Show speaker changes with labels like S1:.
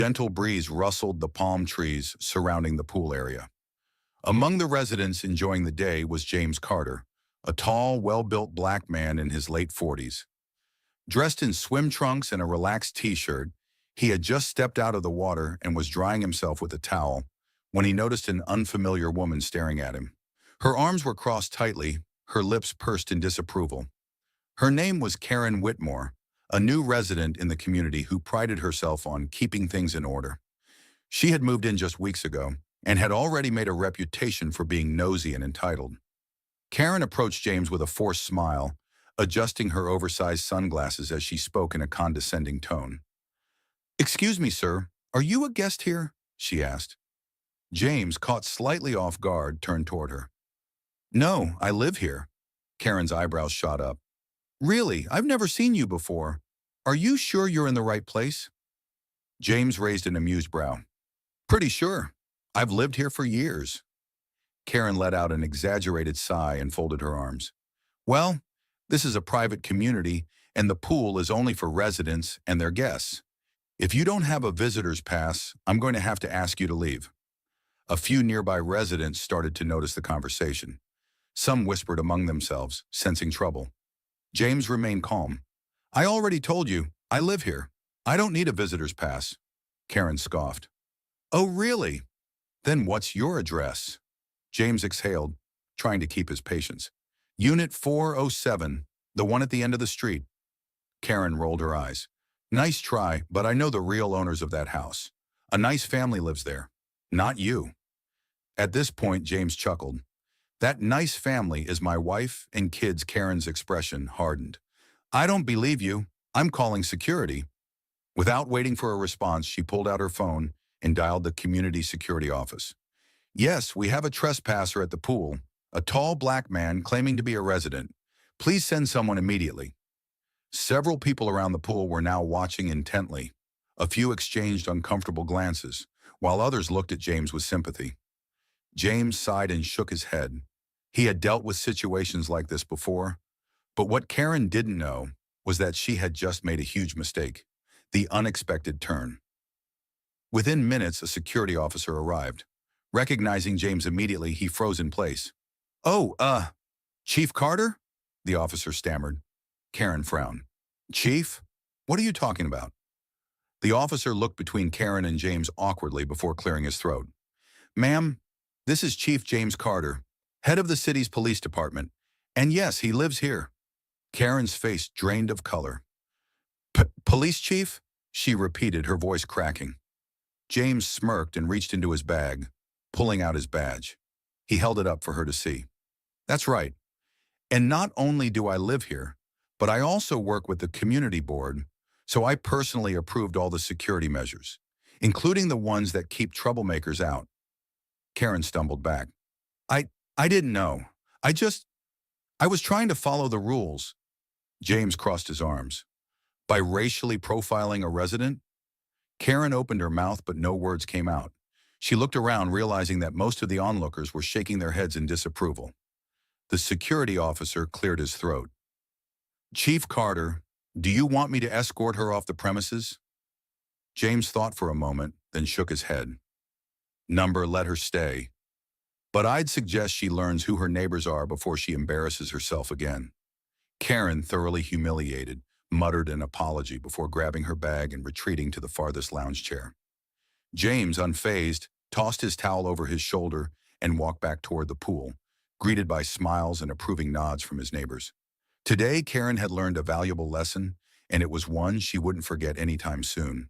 S1: Gentle breeze rustled the palm trees surrounding the pool area. Among the residents enjoying the day was James Carter, a tall, well-built black man in his late 40s. Dressed in swim trunks and a relaxed t-shirt, he had just stepped out of the water and was drying himself with a towel when he noticed an unfamiliar woman staring at him. Her arms were crossed tightly, her lips pursed in disapproval. Her name was Karen Whitmore, a new resident in the community who prided herself on keeping things in order. She had moved in just weeks ago and had already made a reputation for being nosy and entitled. Karen approached James with a forced smile, adjusting her oversized sunglasses as she spoke in a condescending tone. "Excuse me, sir, are you a guest here?" she asked. James, caught slightly off guard, turned toward her. "No, I live here." Karen's eyebrows shot up. "Really? I've never seen you before. Are you sure you're in the right place?" James raised an amused brow. "Pretty sure. I've lived here for years." Karen let out an exaggerated sigh and folded her arms. "Well, this is a private community, and the pool is only for residents and their guests. If you don't have a visitor's pass, I'm going to have to ask you to leave." A few nearby residents started to notice the conversation. Some whispered among themselves, sensing trouble. James remained calm. "I already told you, I live here. I don't need a visitor's pass." Karen scoffed. "Oh, really? Then what's your address?" James exhaled, trying to keep his patience. "Unit 407, the one at the end of the street." Karen rolled her eyes. "Nice try, but I know the real owners of that house. A nice family lives there. Not you." At this point, James chuckled. "That nice family is my wife and kids." Karen's expression hardened. "I don't believe you. I'm calling security." Without waiting for a response, she pulled out her phone and dialed the community security office. "Yes, we have a trespasser at the pool, a tall black man claiming to be a resident. Please send someone immediately." Several people around the pool were now watching intently. A few exchanged uncomfortable glances, while others looked at James with sympathy. James sighed and shook his head. He had dealt with situations like this before, but what Karen didn't know was that she had just made a huge mistake, the unexpected turn. Within minutes, a security officer arrived. Recognizing James immediately, he froze in place. "Oh, Chief Carter?" the officer stammered. Karen frowned. "Chief? What are you talking about?" The officer looked between Karen and James awkwardly before clearing his throat. "Ma'am, this is Chief James Carter, head of the city's police department. And yes, he lives here." Karen's face drained of color. "Police chief?" she repeated, her voice cracking. James smirked and reached into his bag, pulling out his badge. He held it up for her to see. "That's right. And not only do I live here, but I also work with the community board, so I personally approved all the security measures, including the ones that keep troublemakers out." Karen stumbled back. I didn't know. I was trying to follow the rules." James crossed his arms. "By racially profiling a resident?" Karen opened her mouth, but no words came out. She looked around, realizing that most of the onlookers were shaking their heads in disapproval. The security officer cleared his throat. "Chief Carter, do you want me to escort her off the premises?" James thought for a moment, then shook his head. "Number, let her stay. But I'd suggest she learns who her neighbors are before she embarrasses herself again." Karen, thoroughly humiliated, muttered an apology before grabbing her bag and retreating to the farthest lounge chair. James, unfazed, tossed his towel over his shoulder and walked back toward the pool, greeted by smiles and approving nods from his neighbors. Today, Karen had learned a valuable lesson, and it was one she wouldn't forget anytime soon.